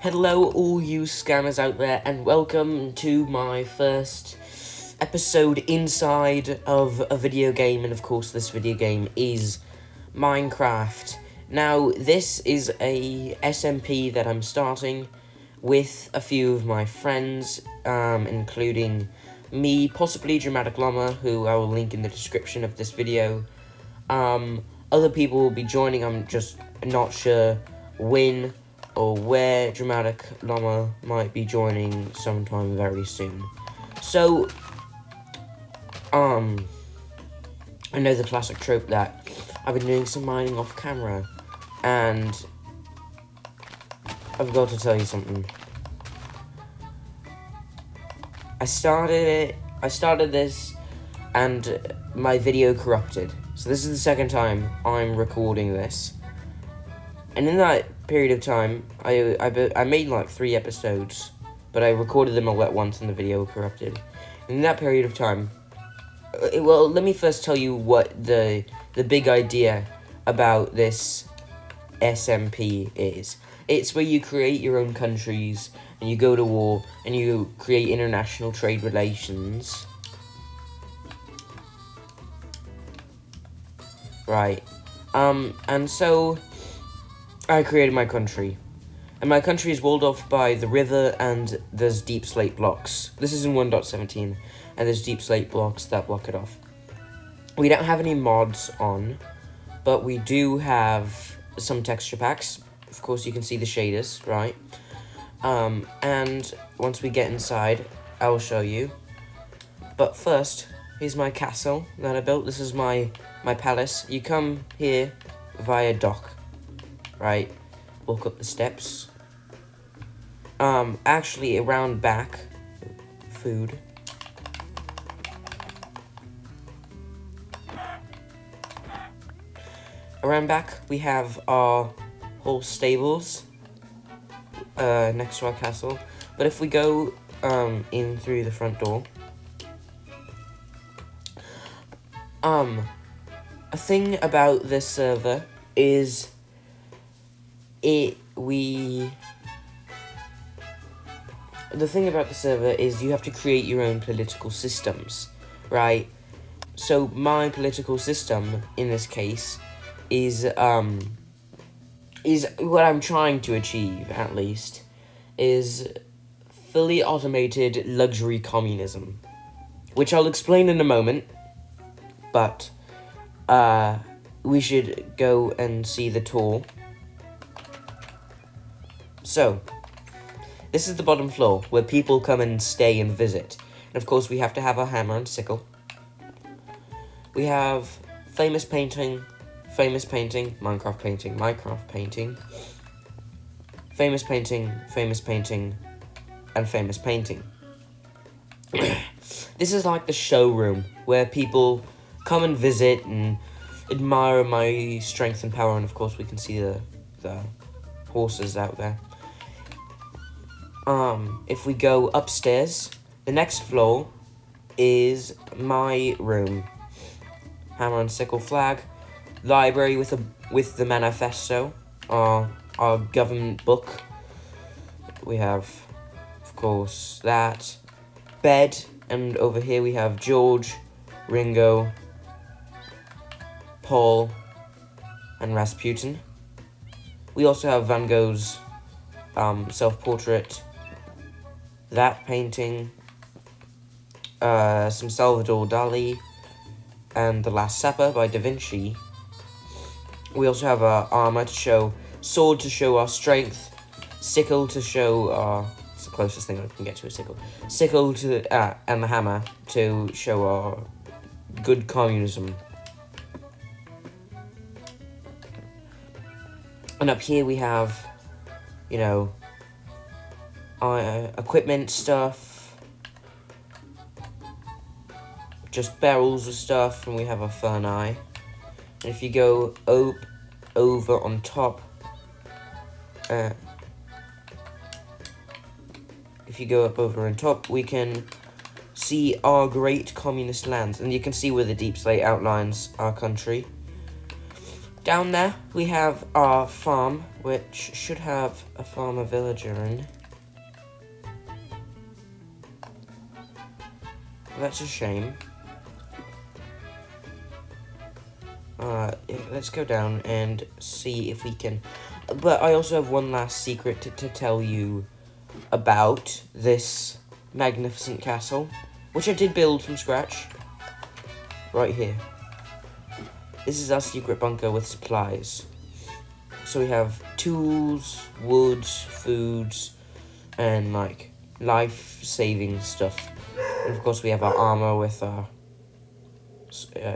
Hello all you scammers out there, and welcome to my first episode inside of a video game, and of course this video game is Minecraft. Now this is a SMP that I'm starting with a few of my friends, including me, possibly Dramatic Llama, who I will link in the description of this video. Other people will be joining, I'm just not sure when or where Dramatic Llama might be joining sometime very soon. So, I know the classic trope that I've been doing some mining off camera, and I've got to tell you something. I started this, and my video corrupted. So this is the second time I'm recording this. And in that period of time, I made like 3 episodes, but I recorded them all at once and the video corrupted. And in that period of time, well, let me first tell you what the big idea about this SMP is. It's where you create your own countries, and you go to war, and you create international trade relations. Right. And so I created my country. And my country is walled off by the river, and there's deep slate blocks. This is in 1.17, and there's deep slate blocks that block it off. We don't have any mods on, but we do have some texture packs. Of course, you can see the shaders, right? And once we get inside, I will show you. But first, here's my castle that I built. This is my palace. You come here via dock, right? Walk up the steps. Actually, around back, food. Around back, we have our whole stables next to our castle. But if we go in through the front door, a thing about this server is the thing about the server is you have to create your own political systems, right? So my political system in this case is what I'm trying to achieve, at least, is fully automated luxury communism, which I'll explain in a moment. But we should go and see the tour. So, this is the bottom floor, where people come and stay and visit. And of course, we have to have a hammer and sickle. We have famous painting, Minecraft painting, famous painting, and famous painting. This is like the showroom, where people come and visit and admire my strength and power, and of course we can see the horses out there. If we go upstairs, the next floor is my room. Hammer and sickle flag, library with the manifesto, our government book. We have, of course, that bed, and over here we have George, Ringo, Paul, and Rasputin. We also have Van Gogh's self-portrait, that painting, some Salvador Dali, and The Last Supper by Da Vinci. We also have our armor to show, sword to show our strength, sickle to show our, it's the closest thing I can get to a sickle, sickle to, and the hammer to show our good communism. And up here we have, you know, equipment stuff, just barrels of stuff, and we have a fern eye. And if you go over on top, if you go up over on top, we can see our great communist lands, and you can see where the deep slate outlines our country. Down there, we have our farm, which should have a farmer villager in. That's a shame. Let's go down and see if we can... But I also have one last secret to tell you about this magnificent castle, which I did build from scratch. Right here. This is our secret bunker with supplies. So we have tools, woods, foods, and like life-saving stuff. And of course we have our armor with our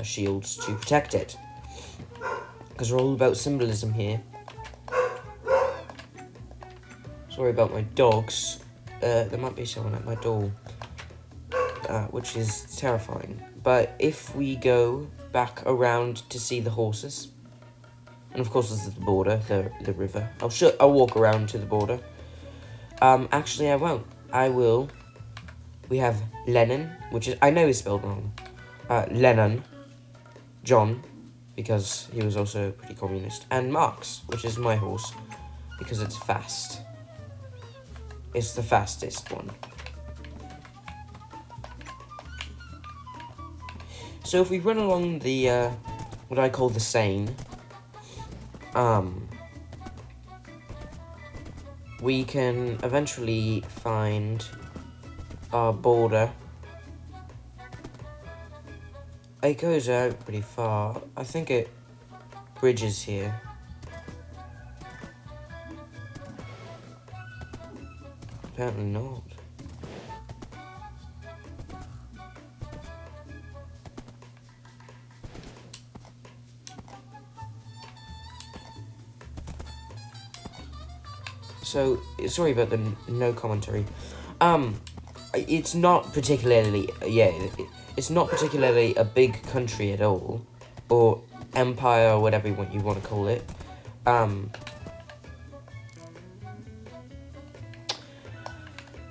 shields to protect it. Because we're all about symbolism here. Sorry about my dogs. There might be someone at my door. Which is terrifying. But if we go back around to see the horses, and of course this is the border, the river. I'll walk around to the border. Actually I won't. I will. We have Lenin, which is, I know is spelled wrong. Lennon, John, because he was also pretty communist, and Marx, which is my horse, because it's fast. It's the fastest one. So if we run along the, what I call the Seine, we can eventually find our border. It goes out pretty far. I think it bridges here. Apparently not. So, sorry about the no commentary. It's not particularly, it's not particularly a big country at all, or empire, or whatever you want to call it.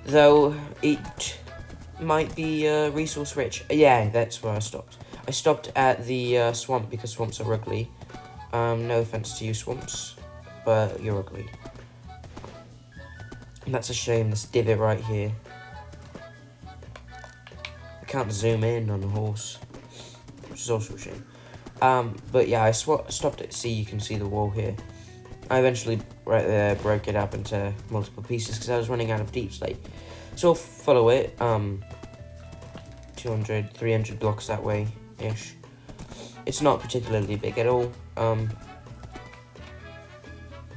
Though it might be resource rich. Yeah, that's where I stopped. I stopped at the swamp because swamps are ugly. No offense to you, swamps, but you're ugly. And that's a shame, this divot right here. I can't zoom in on the horse, which is also a shame. But yeah, I stopped at C, you can see the wall here. I eventually, right there, broke it up into multiple pieces because I was running out of deep slate. So I'll follow it, 200, 300 blocks that way-ish. It's not particularly big at all.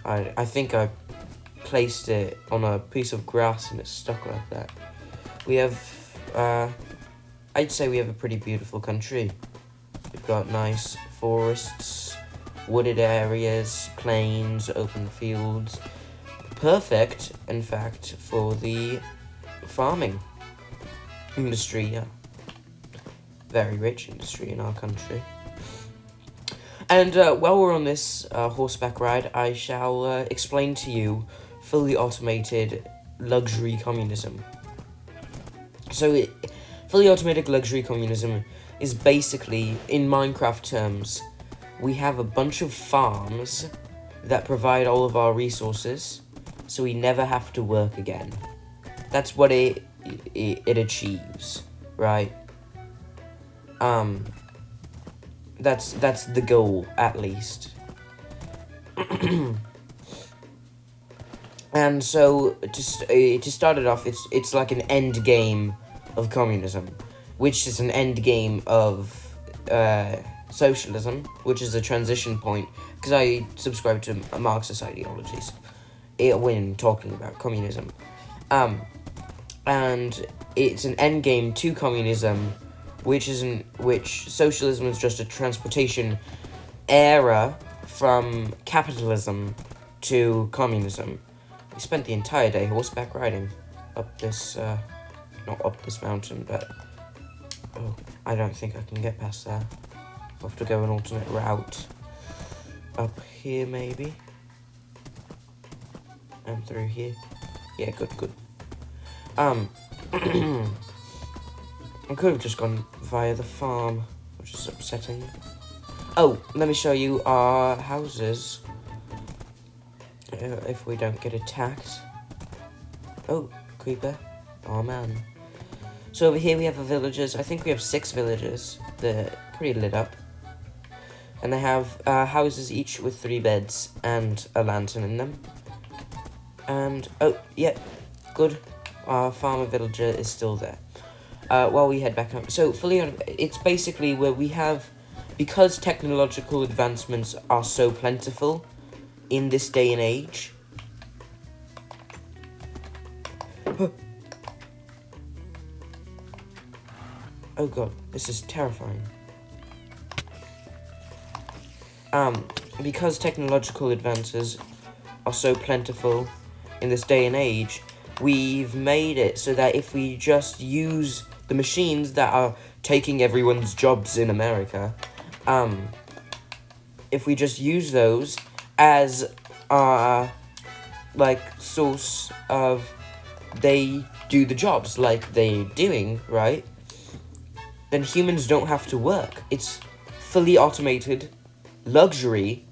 I think I placed it on a piece of grass and it's stuck like that. We have, I'd say we have a pretty beautiful country. We've got nice forests, wooded areas, plains, open fields. Perfect, in fact, for the farming industry, yeah. Very rich industry in our country. And while we're on this horseback ride, I shall explain to you fully automated luxury communism. So, fully automated luxury communism is basically, in Minecraft terms, we have a bunch of farms that provide all of our resources, so we never have to work again. That's what it achieves, right? That's the goal, at least. And so, to start it off, it's like an end game of communism, which is an end game of socialism, which is a transition point, because I subscribe to Marxist ideologies when talking about communism. And it's an end game to communism, which socialism is just a transportation era from capitalism to communism. We spent the entire day horseback riding up this, not up this mountain, but, oh, I don't think I can get past that. I'll have to go an alternate route. Up here, maybe? And through here. Yeah, good. I could have just gone via the farm, which is upsetting. Oh, let me show you our houses. If we don't get attacked. Oh, creeper. Oh, man. So over here we have the villagers. I think we have 6 villagers. They're pretty lit up. And they have houses each with 3 beds and a lantern in them. And, oh, yeah, good. Our farmer villager is still there. While we head back up. So, it's basically where we have, because technological advancements are so plentiful in this day and age. Oh god, this is terrifying. Because technological advances are so plentiful in this day and age, we've made it so that if we just use the machines that are taking everyone's jobs in America, if we just use those as our, like, source of they do the jobs like they're doing, right? Then humans don't have to work. It's fully automated luxury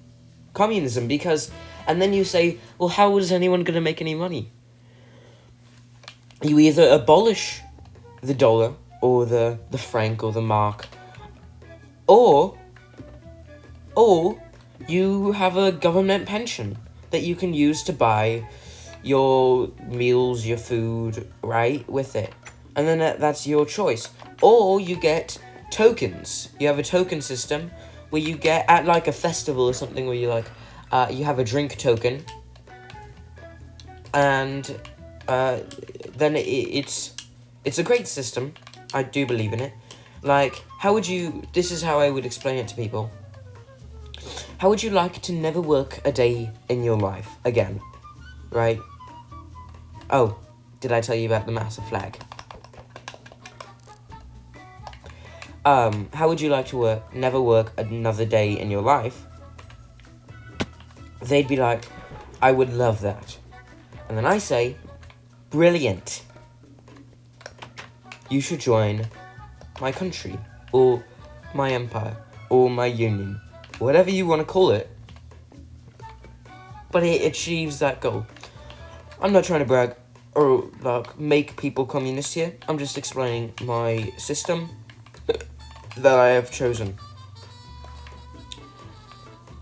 communism, because, and then you say, well, how is anyone going to make any money? You either abolish the dollar or the franc or the mark, or you have a government pension that you can use to buy your meals, your food, right, with it. And then that's your choice. Or you get tokens. You have a token system where you get, at like a festival or something, where you like, you have a drink token. And then it's a great system. I do believe in it. Like, this is how I would explain it to people. How would you like to never work a day in your life again? Right? Oh, did I tell you about the massive flag? How would you like to never work another day in your life? They'd be like, I would love that. And then I say, brilliant. You should join my country, or my empire, or my union, whatever you want to call it. But it achieves that goal. I'm not trying to brag or like make people communist here. I'm just explaining my system that I have chosen.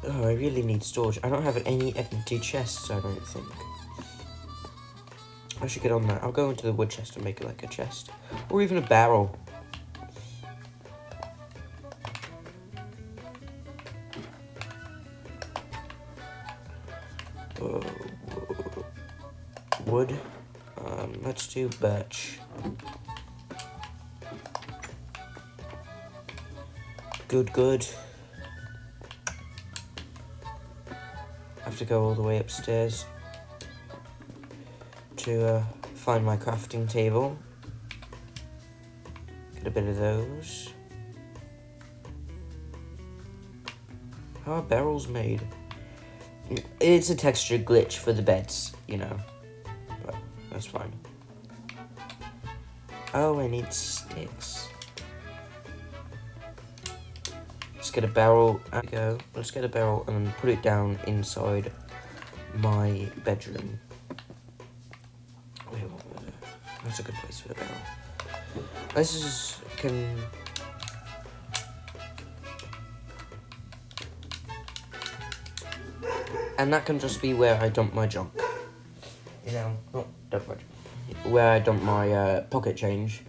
Oh, I really need storage. I don't have any empty chests, I don't think. I should get on that. I'll go into the wood chest and make it like a chest. Or even a barrel. Wood. Let's do birch. Good. I have to go all the way upstairs to find my crafting table. Get a bit of those. How are barrels made? It's a texture glitch for the beds, you know. But that's fine. Oh, I need sticks. Let's get a barrel and go. Let's get a barrel and then put it down inside my bedroom. That's a good place for the barrel. This can. And that can just be where I dump my junk. You know, not dump my junk. Where I dump my pocket change.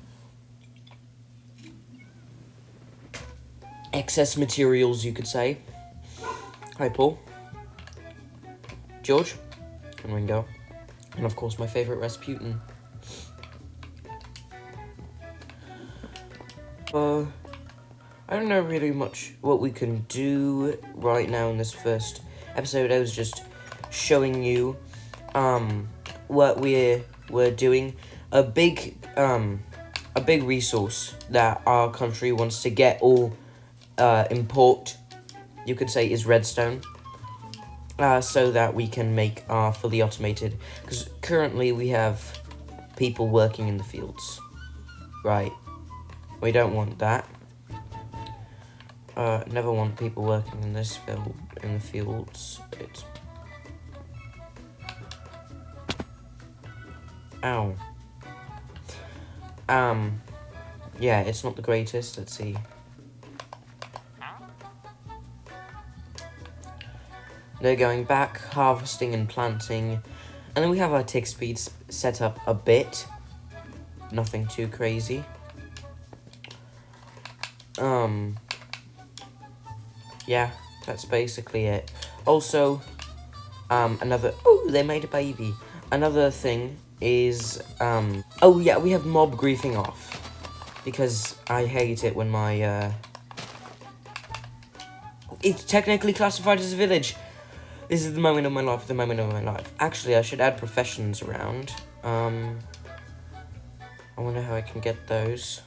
Excess materials, you could say. Hi, Paul. George. And Ringo. And of course, my favourite Rasputin. I don't know really much what we can do right now in this first episode. I was just showing you what we're doing. A big resource that our country wants to get or import, you could say, is redstone. So that we can make our fully automated, because currently we have people working in the fields, right? We don't want that. Never want people working in this field, in the fields. It's... Ow. Yeah, it's not the greatest. Let's see. They're going back, harvesting and planting. And then we have our tick speeds set up a bit. Nothing too crazy. Yeah, that's basically it. Also, another... Oh, they made a baby. Another thing is... Oh, yeah, we have mob griefing off. Because I hate it when my... It's technically classified as a village. This is the moment of my life, Actually, I should add professions around. I wonder how I can get those.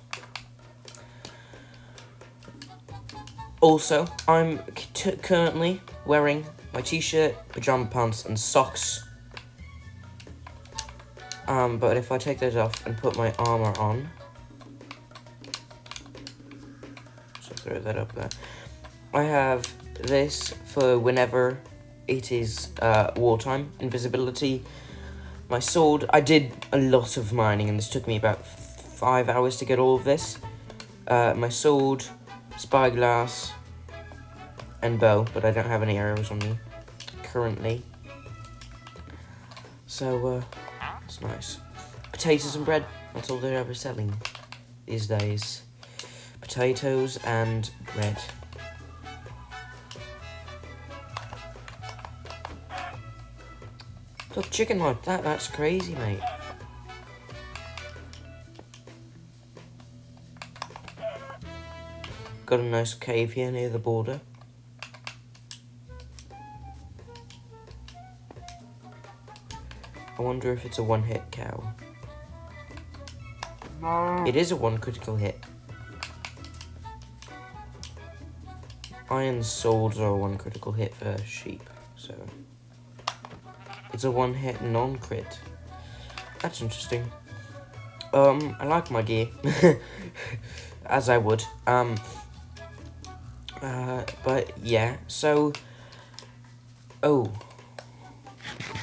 Also, I'm currently wearing my t-shirt, pajama pants, and socks. But if I take those off and put my armor on... So throw that up there. I have this for whenever it is wartime, invisibility. My sword, I did a lot of mining and this took me about 5 hours to get all of this. My sword, spyglass, and bow, but I don't have any arrows on me currently. So, it's nice. Potatoes and bread, that's all they're ever selling these days. Potatoes and bread. Look, chicken like that, that's crazy, mate. Got a nice cave here near the border. I wonder if it's a one-hit cow. It is a one critical hit. Iron swords are a one critical hit for sheep, so... It's a one-hit non-crit. That's interesting. I like my gear. As I would. But yeah, so... Oh.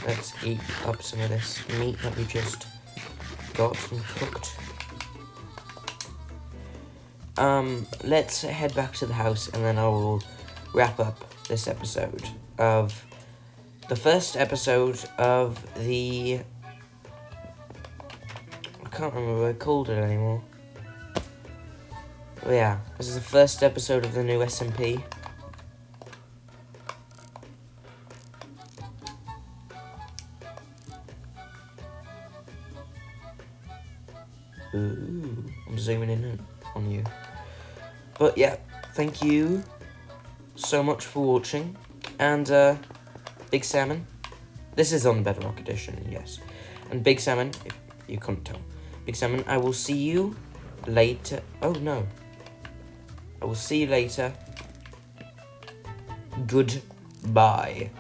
Let's eat up some of this meat that we just got and cooked. Let's head back to the house and then I will wrap up this episode of... The first episode of the... I can't remember what I called it anymore. But yeah, this is the first episode of the new SMP. Ooh, I'm zooming in on you. But yeah, thank you so much for watching. And, Big Salmon. This is on Bedrock Edition, yes. And Big Salmon, if you couldn't tell. Big Salmon, I will see you later. Oh, no. I will see you later. Goodbye.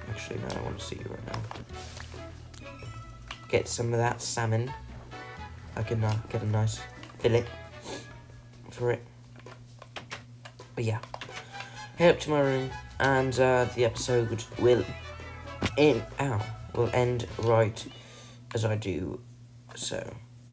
Actually, no, I want to see you right now. Get some of that salmon. I can get a nice fillet for it. But yeah. Head up to my room, and the episode will end right as I do so.